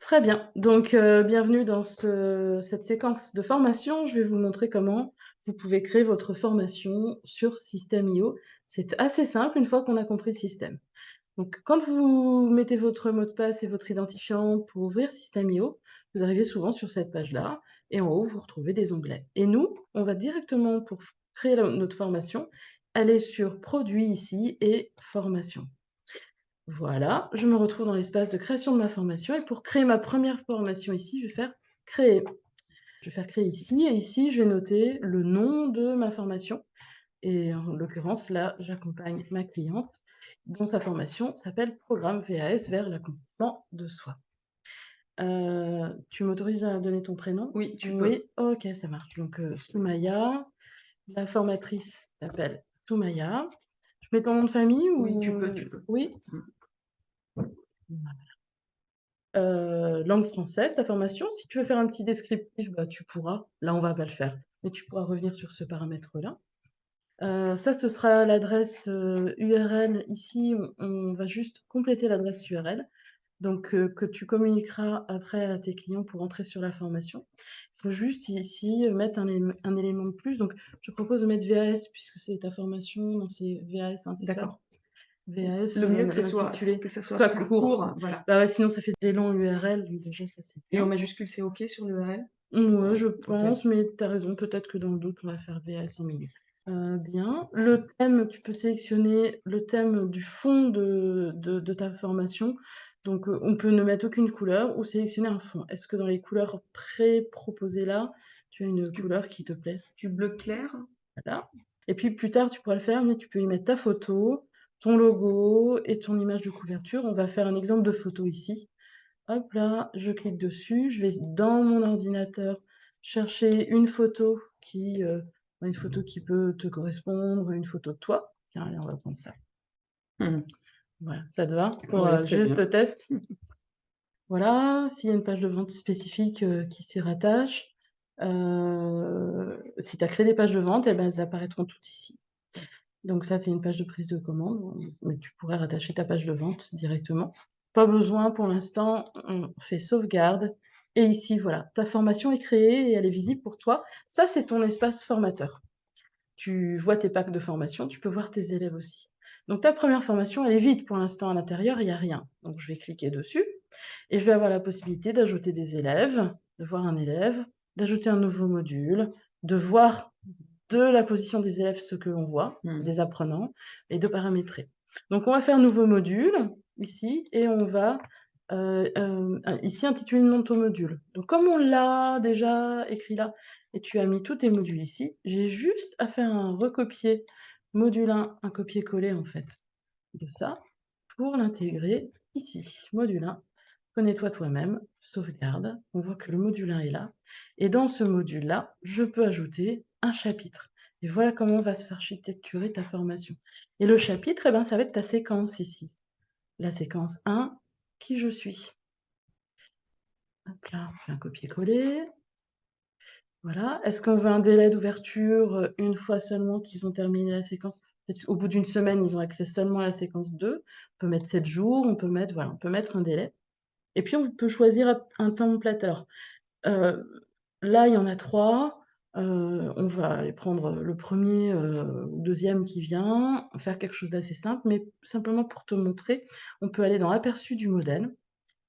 Très bien. Donc, bienvenue dans cette séquence de formation. Je vais vous montrer comment vous pouvez créer votre formation sur System.io. C'est assez simple une fois qu'on a compris le système. Donc, quand vous mettez votre mot de passe et votre identifiant pour ouvrir System.io, vous arrivez souvent sur cette page-là et en haut, vous retrouvez des onglets. Et nous, on va directement pour créer notre formation, aller sur Produits ici et Formation. Voilà, je me retrouve dans l'espace de création de ma formation et pour créer ma première formation ici, je vais faire créer. Je vais faire créer ici et ici, je vais noter le nom de ma formation et en l'occurrence, là, j'accompagne ma cliente dont sa formation s'appelle Programme VAS vers l'accomplissement de soi. Tu m'autorises à donner ton prénom? Oui, tu peux. Oui, OK, ça marche. Donc, Soumaya, la formatrice s'appelle Soumaya. Je mets ton nom de famille Oui, tu ou peux, tu peux. oui? Mmh. Langue française, ta formation. Si tu veux faire un petit descriptif, bah, tu pourras. Là, on va pas le faire, mais tu pourras revenir sur ce paramètre-là. Ça, ce sera l'adresse, URL. Ici, on va juste compléter l'adresse URL, donc que tu communiqueras après à tes clients pour entrer sur la formation. Il faut juste ici, mettre un élément de plus, donc je propose de mettre VAS puisque c'est ta formation, donc c'est VAS, hein, c'est ça? D'accord. VAS, Le mieux l'intitulé, que ça que ce soit soit plus court. court, voilà. Bah, ouais, sinon ça fait des longs URL, donc déjà ça, c'est Et en bien. majuscule, c'est OK sur l'URL? Ouais, je OK. pense, mais tu as raison, peut-être que dans le doute, on va faire VS en milieu. Bien. Le thème, tu peux sélectionner le thème du fond de ta formation. Donc, on peut ne mettre aucune couleur ou sélectionner un fond. Est-ce que dans les couleurs pré-proposées là, tu as une Du couleur qui te plaît? du bleu clair? Voilà. Et puis plus tard, tu pourras le faire, mais tu peux y mettre ta photo, ton logo et ton image de couverture. On va faire un exemple de photo ici. Hop là, je clique dessus, je vais dans mon ordinateur chercher une photo qui peut te correspondre, une photo de toi. Tiens, allez, on va prendre ça. Mmh. Voilà, ça te va pour, Oui, très juste bien. le test? Voilà, s'il y a une page de vente spécifique, qui s'y rattache, si tu as créé des pages de vente, et ben, elles apparaîtront toutes ici. Donc ça, c'est une page de prise de commande, mais tu pourrais rattacher ta page de vente directement. Pas besoin pour l'instant, on fait sauvegarde et ici, voilà, ta formation est créée et elle est visible pour toi. Ça, c'est ton espace formateur. Tu vois tes packs de formation, tu peux voir tes élèves aussi. Donc ta première formation, elle est vide pour l'instant à l'intérieur, il y a rien. Donc je vais cliquer dessus et je vais avoir la possibilité d'ajouter des élèves, de voir un élève, d'ajouter un nouveau module, de voir de la position des élèves ce que l'on voit, Mmh. des apprenants, et de paramétrer. Donc on va faire nouveau module, ici, et on va, ici intituler le nom de ton module. Donc comme on l'a déjà écrit là, et tu as mis tous tes modules ici, j'ai juste à faire un recopier module 1, un copier-coller en fait de ça, pour l'intégrer ici. Module 1, connais-toi toi-même, sauvegarde, on voit que le module 1 est là, et dans ce module-là, je peux ajouter un chapitre. Et voilà comment va s'architecturer ta formation. Et le chapitre, eh ben, ça va être ta séquence ici. La séquence 1, qui je suis. Hop là, on fait un copier-coller. Voilà. Est-ce qu'on veut un délai d'ouverture une fois seulement qu'ils ont terminé la séquence? Peut-être au bout d'une semaine, ils ont accès seulement à la séquence 2. On peut mettre 7 jours, on peut mettre, voilà, on peut mettre un délai. Et puis on peut choisir un template. Alors, là, il y en a 3. On va aller prendre le premier ou 2e qui vient, faire quelque chose d'assez simple, mais simplement pour te montrer, on peut aller dans aperçu du modèle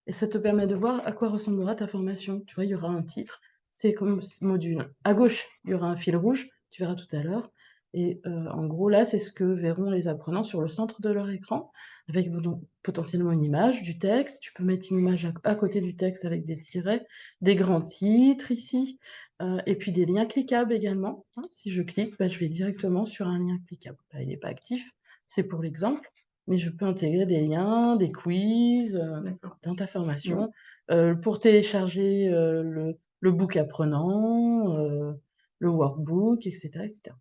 et ça te permet de voir à quoi ressemblera ta formation. Tu vois, il y aura un titre, c'est comme module. À gauche, il y aura un fil rouge, tu verras tout à l'heure et en gros, là, c'est ce que verront les apprenants sur le centre de leur écran avec potentiellement une image, du texte. Tu peux mettre une image à côté du texte avec des tirets, des grands titres ici, et puis des liens cliquables également, hein. Si je clique, bah, je vais directement sur un lien cliquable. Là, il n'est pas actif, c'est pour l'exemple, mais je peux intégrer des liens, des quiz, D'accord. dans ta Mmh. formation, pour télécharger, le book apprenant, le workbook et cetera et cetera.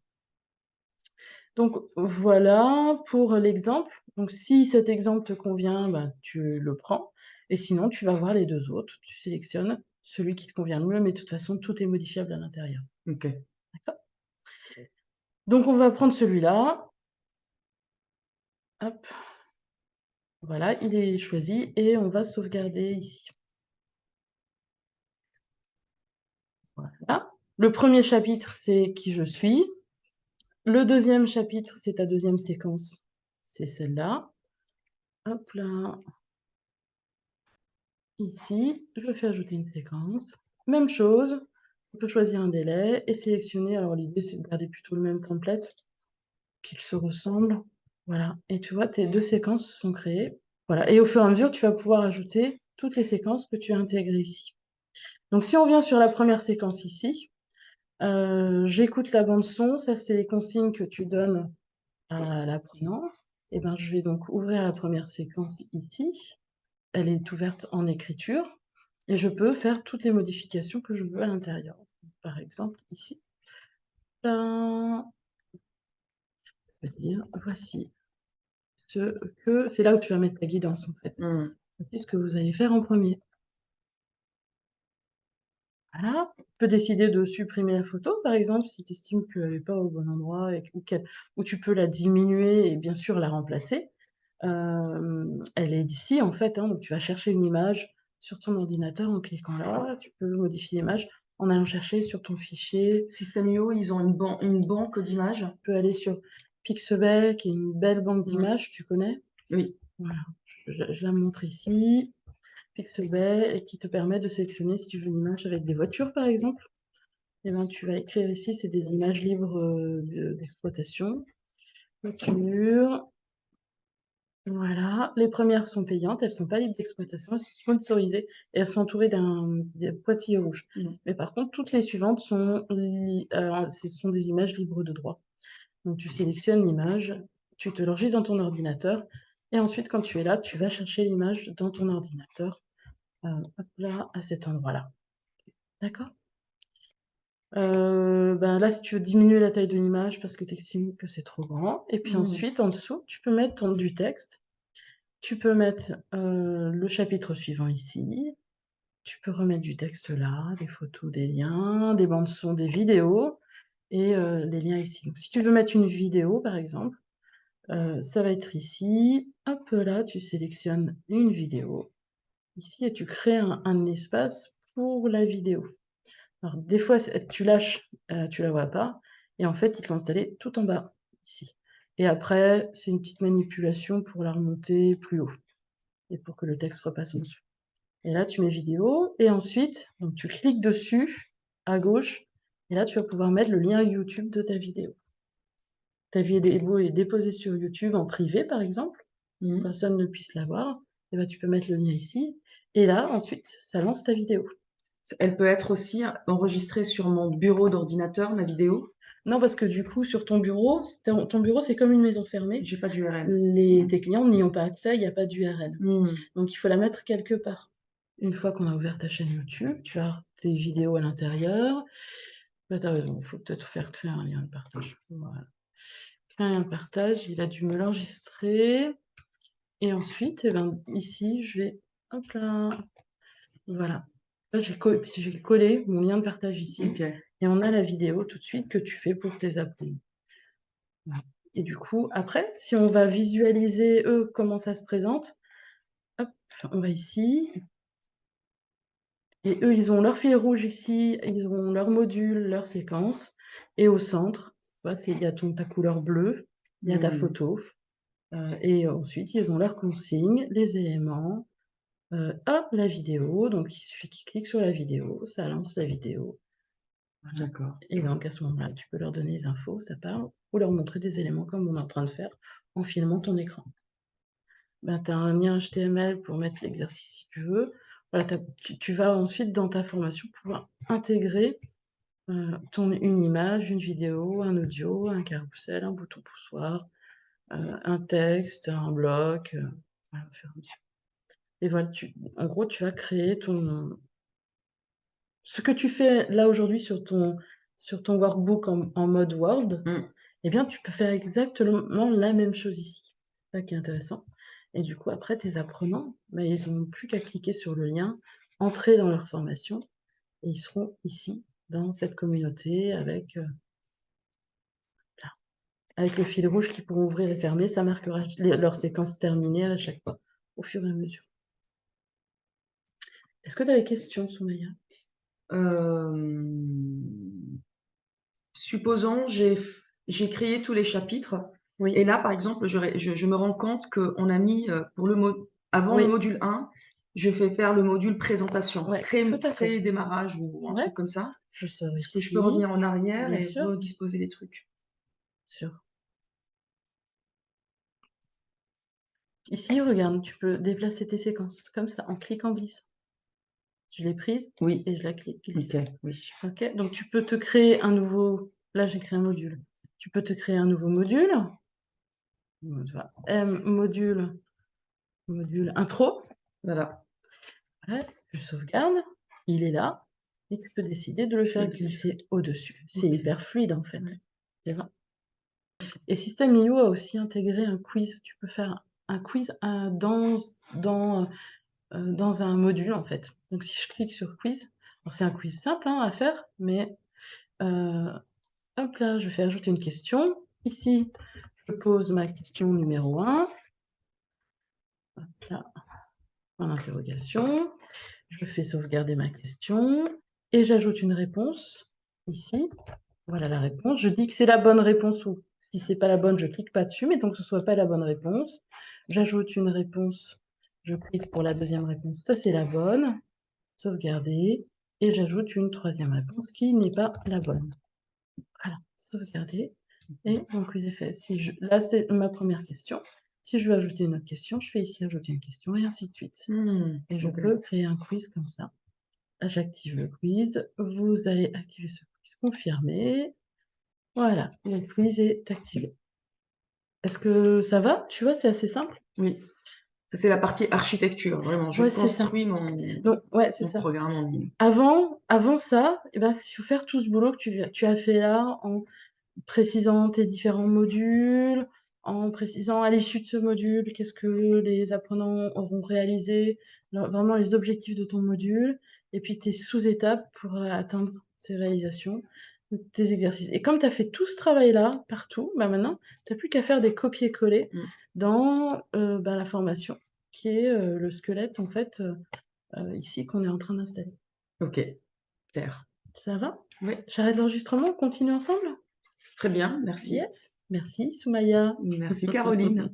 Donc voilà pour l'exemple. Donc si cet exemple te convient, bah, tu le prends et sinon tu vas voir les 2 autres. Tu sélectionnes celui qui te convient le mieux, mais de toute façon tout est modifiable à l'intérieur. OK. D'accord? Donc on va prendre celui-là. Hop, voilà, il est choisi et on va sauvegarder ici. Voilà. Le premier chapitre, c'est qui je suis. Le deuxième chapitre, c'est ta deuxième séquence. C'est celle-là. Hop là. Ici, je fais ajouter une séquence. Même chose. On peut choisir un délai et sélectionner. Alors, l'idée, c'est de garder plutôt le même template, qu'ils se ressemblent. Voilà. Et tu vois, tes deux séquences sont créées. Voilà. Et au fur et à mesure, tu vas pouvoir ajouter toutes les séquences que tu as intégrées ici. Donc, si on vient sur la première séquence ici, j'écoute la bande son. Ça, c'est les consignes que tu donnes à l'apprenant. Et ben, je vais donc ouvrir la première séquence ici. Elle est ouverte en écriture et je peux faire toutes les modifications que je veux à l'intérieur. Par exemple, ici, je vais dire voici ce que... C'est là où tu vas mettre ta guidance, en fait. Voici ce que vous allez faire en premier. Voilà. Tu peux décider de supprimer la photo, par exemple, si tu estimes qu'elle n'est pas au bon endroit ou tu peux la diminuer et bien sûr la remplacer. Elle est ici, en fait, hein, donc tu vas chercher une image sur ton ordinateur en cliquant là. Tu peux modifier l'image en allant chercher sur ton fichier. System.io, ils ont une banque d'images. Tu peux aller sur Pixabay, qui est une belle banque d'images, tu connais? Oui. Voilà, je la montre ici. Pixabay, et qui te permet de sélectionner si tu veux une image avec des voitures, par exemple. Et ben, tu vas écrire ici, c'est des images libres d'exploitation. Voiture. Voilà, les premières sont payantes, elles ne sont pas libres d'exploitation, elles sont sponsorisées et elles sont entourées d'un pointillés rouges. Mais par contre, toutes les suivantes ce sont des images libres de droit. Donc tu sélectionnes l'image, tu te l'enregistres dans ton ordinateur et ensuite, quand tu es là, tu vas chercher l'image dans ton ordinateur, hop là, à cet endroit-là. D'accord? Ben là, si tu veux diminuer la taille de l'image parce que tu estimes que c'est trop grand, et puis ensuite, en dessous, tu peux mettre du texte. Tu peux mettre le chapitre suivant ici. Tu peux remettre du texte là, des photos, des liens, des bandes son, des vidéos et les liens ici. Donc, si tu veux mettre une vidéo, par exemple, ça va être ici. Hop là, tu sélectionnes une vidéo ici et tu crées un espace pour la vidéo. Alors, des fois, tu lâches, tu la vois pas et en fait, il te l'a installée tout en bas, ici. Et après, c'est une petite manipulation pour la remonter plus haut et pour que le texte repasse en dessous. Et là, tu mets vidéo, et ensuite, donc tu cliques dessus, à gauche, et là, tu vas pouvoir mettre le lien YouTube de ta vidéo. Ta vidéo est déposée sur YouTube en privé, par exemple, personne ne puisse la voir, et ben, tu peux mettre le lien ici, et là, ensuite, ça lance ta vidéo. Elle peut être aussi enregistrée sur mon bureau d'ordinateur, ma vidéo? Non, parce que du coup, sur ton bureau, c'est comme une maison fermée. J'ai pas d'URL. Tes clients n'y ont pas accès, il n'y a pas d'URL. Donc, il faut la mettre quelque part. Une fois qu'on a ouvert ta chaîne YouTube, tu as tes vidéos à l'intérieur. Bah, tu as raison, il faut peut-être créer un lien de partage. Voilà. Créer un lien de partage, il a dû me l'enregistrer. Et ensuite, eh ben, ici, je vais... Hop là. Voilà. Là, j'ai collé mon lien de partage ici. Et on a la vidéo tout de suite que tu fais pour tes apprenants. Voilà. Et du coup, après, si on va visualiser, eux, comment ça se présente, hop, on va ici. Et eux, ils ont leur fil rouge ici, ils ont leur module, leur séquence. Et au centre, tu vois, il y a ta couleur bleue, il y a ta photo. Et ensuite, ils ont leurs consignes, les éléments. Hop, la vidéo. Donc, il suffit qu'ils cliquent sur la vidéo, ça lance la vidéo. Voilà. D'accord. Et donc, à ce moment-là, tu peux leur donner les infos, ça parle, ou leur montrer des éléments comme on est en train de faire en filmant ton écran. Ben, tu as un lien HTML pour mettre l'exercice si tu veux. Voilà, tu vas ensuite, dans ta formation, pouvoir intégrer une image, une vidéo, un audio, un carrousel, un bouton poussoir, un texte, un bloc, voilà, au fur et à mesure. Et voilà, en gros, tu vas créer ce que tu fais là aujourd'hui sur ton workbook en mode Word, eh bien, tu peux faire exactement la même chose ici. C'est ça qui est intéressant. Et du coup, après, tes apprenants, ils n'ont plus qu'à cliquer sur le lien, entrer dans leur formation, et ils seront ici, dans cette communauté, avec le fil rouge qu'ils pourront ouvrir et fermer. Ça marquera leur séquence terminée à chaque fois, au fur et à mesure. Est-ce que tu as des questions, Soumaya? Supposons, j'ai créé tous les chapitres Oui, et là, par exemple, je me rends compte qu'on a mis, pour avant le oui, module 1, je fais faire le module présentation, ouais, tout à fait. pré-démarrage ou un Ouais, truc comme ça. je sors Est-ce que je peux ici, revenir en arrière bien et sûr, redisposer les trucs? sûr. Ici, regarde, tu peux déplacer tes séquences comme ça, en cliquant glissant. Je l'ai prise Oui, et je la clique OK, glisse. oui. OK? Donc tu peux te créer un nouveau là, j'ai créé un module. Tu peux te créer un nouveau module. Voilà, module intro. Voilà. Ouais, je sauvegarde, il est là et tu peux décider de le faire OK, glisser au-dessus. C'est OK. hyper fluide en fait. Ouais. Tu vois? Et System.io a aussi intégré un quiz. Tu peux faire un quiz, dans, dans un module en fait. Donc si je clique sur quiz, alors c'est un quiz simple, hein, à faire, mais hop là, je fais ajouter une question. Ici, je pose ma question numéro 1. Hop là, point d'interrogation. Je fais sauvegarder ma question et j'ajoute une réponse ici. Voilà la réponse. Je dis que c'est la bonne réponse ou si c'est pas la bonne, je clique pas dessus, mais tant que ce soit pas la bonne réponse. J'ajoute une réponse, je clique pour la deuxième réponse. Ça, c'est la bonne. Sauvegarder. Et j'ajoute une troisième réponse qui n'est pas la bonne. Voilà, sauvegarder. Et mon quiz est fait. Là, c'est ma première question. Si je veux ajouter une autre question, je fais ici ajouter une question et ainsi de suite. Et je OK. peux créer un quiz comme ça. J'active le quiz. Vous allez activer ce quiz. Confirmer. Voilà, le quiz est activé. Est-ce que ça va? Tu vois, c'est assez simple? Oui. Ça, c'est la partie architecture, vraiment. Je Ouais, c'est ça. construis Donc, ouais, c'est mon ça. programme en ligne. Avant ça, eh ben, il faut faire tout ce boulot que tu as fait là en précisant tes différents modules, en précisant à l'issue de ce module, qu'est-ce que les apprenants auront réalisé, vraiment les objectifs de ton module, et puis tes sous-étapes pour atteindre ces réalisations, tes exercices. Et comme tu as fait tout ce travail-là, partout, bah maintenant, tu n'as plus qu'à faire des copier-coller Mmh. dans la formation, qui est le squelette, en fait, ici, qu'on est en train d'installer. OK, clair. Ça va? Oui, J'arrête l'enregistrement, on continue ensemble? très bien, merci. Yes. Merci Soumaya. Merci Caroline.